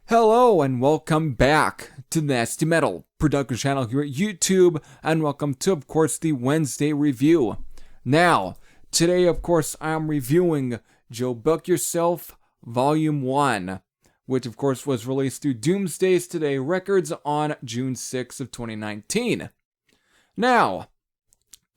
Hello and welcome back to the Nasty Metal production channel here at YouTube, and welcome to, of course, the Wednesday review. Now, today, of course, I am reviewing Joe Buck Yourself Volume 1, which, of course, was released through Doomsday's Today Records on June 6th of 2019. Now,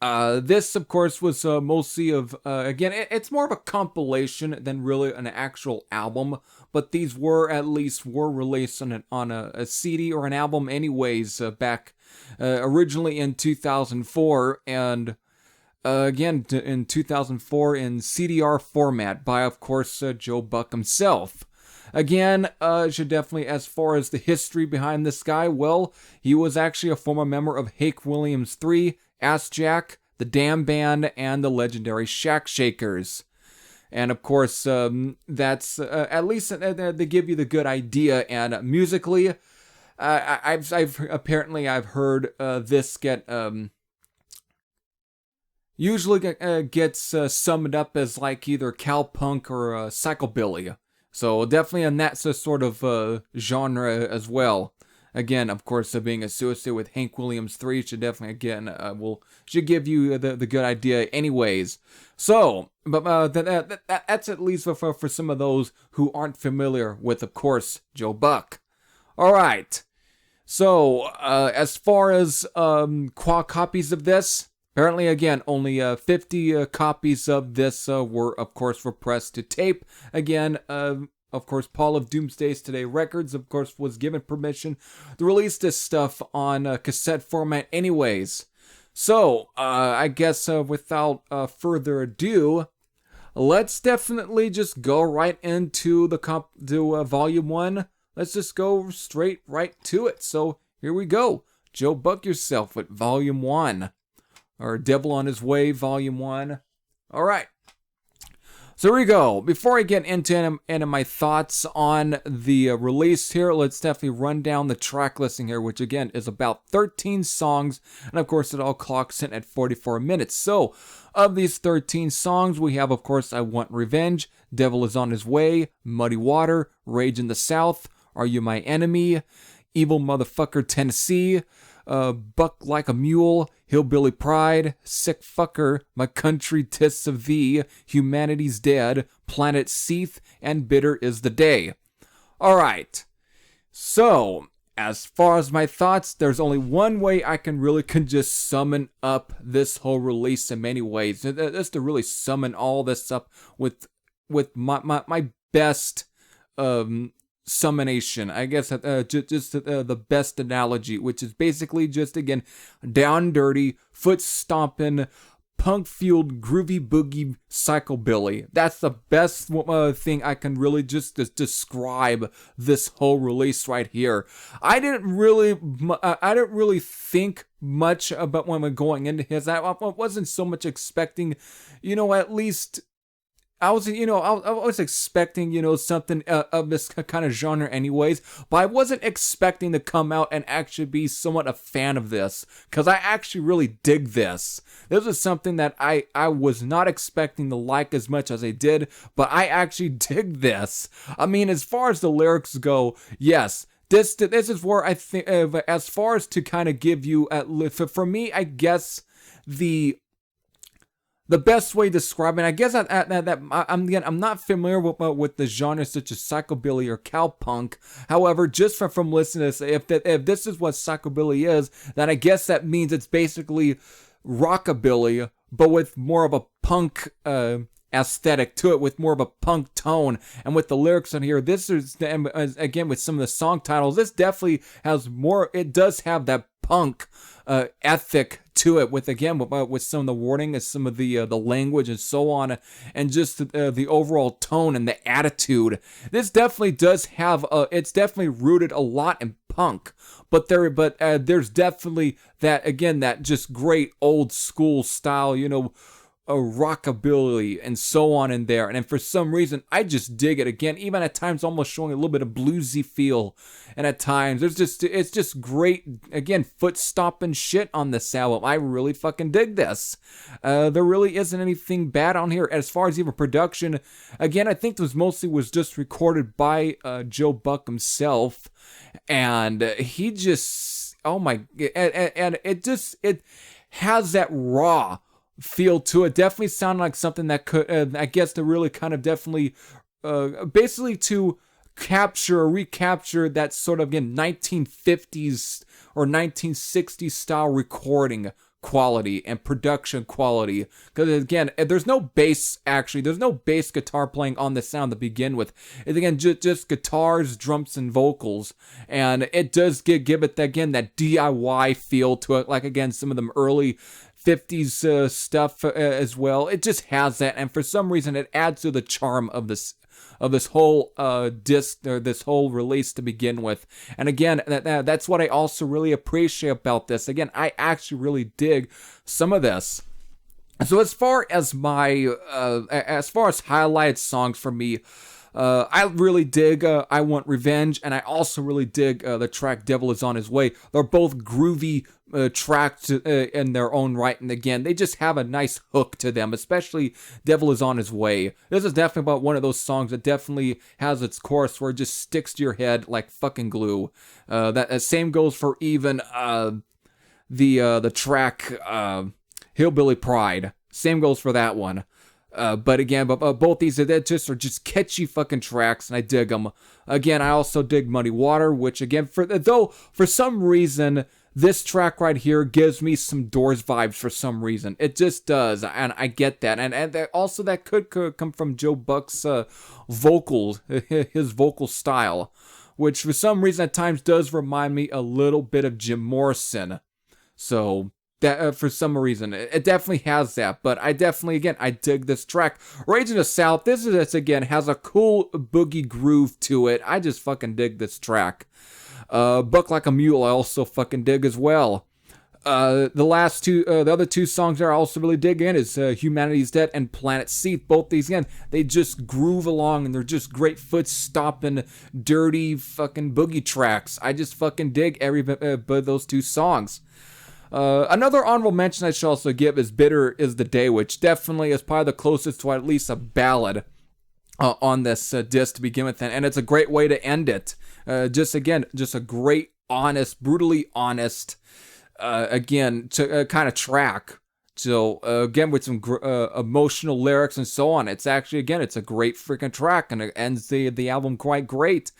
this, of course, was mostly of, again, it's more of a compilation than really an actual album, but these were released on a CD or an album anyways, back originally in 2004, and again in 2004 in CDR format by, of course, Joe Buck himself. Again, should definitely, as far as the history behind this guy, well, he was actually a former member of Hank Williams 3, Ass Jack, the Damn Band, and the legendary Shack Shakers. And of course, that's at least they give you the good idea. And musically, I've heard this get usually gets summed up as like either cowpunk or psychobilly. So definitely in that sort of genre as well. Again, of course, being associated with Hank Williams 3 should definitely, again, should give you the good idea anyways. So, but that's at least for some of those who aren't familiar with, of course, Joe Buck. Alright, so as far as copies of this, apparently, again, only 50 copies of this were, of course, pressed to tape. Again, of course, Paul of Doomsday's Today Records, of course, was given permission to release this stuff on cassette format anyways. So, I guess without further ado, let's definitely just go right into the Volume 1. Let's just go straight right to it. So, here we go. Joe Buck Yourself with Volume 1. Or Devil on His Way, Volume 1. Alright. So here we go. Before I get into my thoughts on the release here, let's definitely run down the track listing here, which again is about 13 songs, and of course it all clocks in at 44 minutes. So, of these 13 songs, we have, of course, I Want Revenge, Devil Is On His Way, Muddy Water, Rage in the South, Are You My Enemy, Evil Motherfucker Tennessee, Buck Like a Mule, Hillbilly Pride, Sick Fucker, My Country 'Tis of Thee, Humanity's Dead, Planet Seath, and Bitter Is the Day. Alright, so, as far as my thoughts, there's only one way I can just summon up this whole release in many ways. That's to really summon all this up with my best summonation, I guess, just the best analogy, which is basically just, again, down dirty, foot stomping, punk fueled, groovy boogie psychobilly. That's the best thing I can really just describe this whole release right here. I didn't really think much about when we're going into his. I wasn't so much expecting, at least. I was expecting, something of this kind of genre anyways, but I wasn't expecting to come out and actually be somewhat a fan of this, because I actually really dig this. This is something that I was not expecting to like as much as I did, but I actually dig this. I mean, as far as the lyrics go, yes, this is where I think, as far as to kind of give you, for me, I guess, the best way to describe it, I guess I'm not familiar with the genre such as psychobilly or cowpunk. However, just from listening to this, if this is what psychobilly is, then I guess that means it's basically rockabilly, but with more of a punk aesthetic to it, with more of a punk tone. And with the lyrics on here, this is, again, with some of the song titles, this definitely has more, it does have that punk ethic to it, with again with some of the wording and some of the language and so on, and just the overall tone and the attitude. This definitely does have it's definitely rooted a lot in punk, but there's definitely that, again, that just great old school style, a rockabilly and so on in there. And for some reason, I just dig it, again, even at times almost showing a little bit of bluesy feel. And at times it's just great, again, foot stomping shit on this album. I really fucking dig this. There really isn't anything bad on here as far as even production. Again, I think this mostly was just recorded by Joe Buck himself, and he just, oh my, and it has that raw feel to it. Definitely sounded like something that could, I guess, to really kind of definitely, basically to capture or recapture that sort of, again, 1950s or 1960s style recording quality and production quality. Because again, there's no bass, actually. There's no bass guitar playing on the sound to begin with. It's, again, just guitars, drums, and vocals. And it does give it, again, that DIY feel to it. Like, again, some of them early 50s stuff as well. It just has that, and for some reason it adds to the charm of this whole disc, or this whole release to begin with. And again, that's what I also really appreciate about this. Again, I actually really dig some of this. So as far as highlighted songs for me, I really dig I Want Revenge, and I also really dig the track Devil Is On His Way. They're both groovy tracks in their own right, and again, they just have a nice hook to them, especially Devil Is On His Way. This is definitely about one of those songs that definitely has its chorus where it just sticks to your head like fucking glue. That same goes for even the track Hillbilly Pride. Same goes for that one. But again, both these are just catchy fucking tracks, and I dig them. Again, I also dig Muddy Water, which again, for some reason, this track right here gives me some Doors vibes for some reason. It just does, and I get that. And also that could come from Joe Buck's vocals, his vocal style, which for some reason at times does remind me a little bit of Jim Morrison. So that for some reason it definitely has that, but I definitely, again, I dig this track. Rage in the South, this again has a cool boogie groove to it. I just fucking dig this track. Buck Like a Mule I also fucking dig as well. The other two songs there I also really dig in is Humanity's Dead and Planet Seed. Both these, again, they just groove along, and they're just great foot stomping, dirty fucking boogie tracks. I just fucking dig every bit of those two songs. Another honorable mention I should also give is Bitter Is the Day, which definitely is probably the closest to at least a ballad on this disc to begin with, and it's a great way to end it. Just a great, honest, brutally honest, kind of track. So again, with some emotional lyrics and so on. It's actually, again, it's a great freaking track, and it ends the album quite great.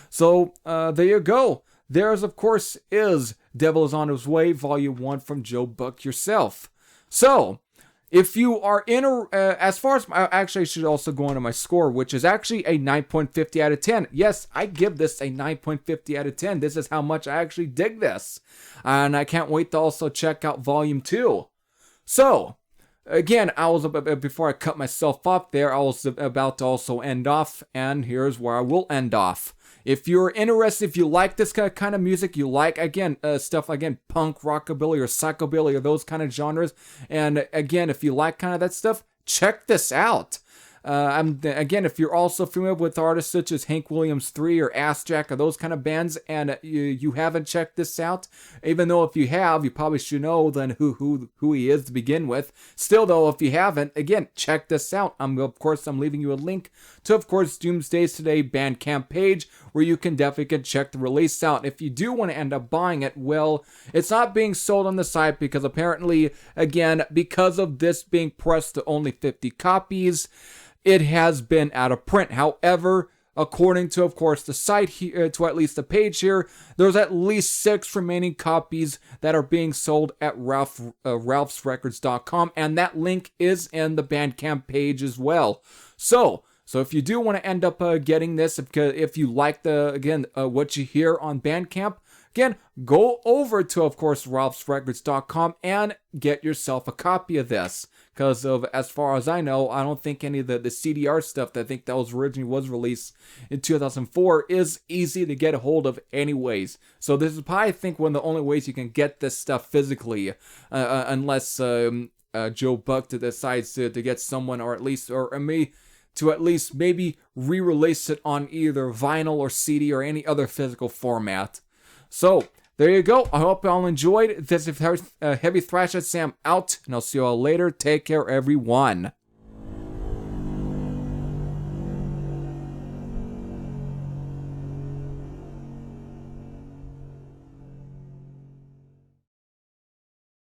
So there you go. There's, of course, is Devil Is On His Way, Volume 1 from Joe Buck yourself. So, if you are in as far as, actually I should also go into my score, which is actually a 9.50 out of 10. Yes, I give this a 9.50 out of 10. This is how much I actually dig this. And I can't wait to also check out Volume 2. So, again, before I cut myself off there, I was about to also end off, and here's where I will end off. If you're interested, if you like this kind of music, you like, again, stuff, again, punk, rockabilly, or psychobilly, or those kind of genres, and again, if you like kind of that stuff, check this out. Again, if you're also familiar with artists such as Hank Williams III or Ass Jack or those kind of bands, and you haven't checked this out, even though if you have, you probably should know then who he is to begin with. Still though, if you haven't, again, check this out. I'm leaving you a link to, of course, Doomsday's Today Bandcamp page, where you can definitely check the release out. If you do want to end up buying it, well, it's not being sold on the site because apparently, again, because of this being pressed to only 50 copies, it has been out of print. However, according to, of course, the site here, to at least the page here, there's at least 6 remaining copies that are being sold at ralphsrecords.com, and that link is in the Bandcamp page as well. So if you do want to end up getting this, if you like what you hear on Bandcamp, again, go over to, of course, ralphsrecords.com and get yourself a copy of this. Because of, as far as I know, I don't think any of the CDR stuff that I think that was originally was released in 2004 is easy to get a hold of anyways. So this is probably, I think, one of the only ways you can get this stuff physically, unless Joe Buck decides to get someone, or at least, or me, to at least maybe re-release it on either vinyl or CD or any other physical format. So, there you go. I hope you all enjoyed. This is Heavy Thrash at Sam out, and I'll see you all later. Take care, everyone.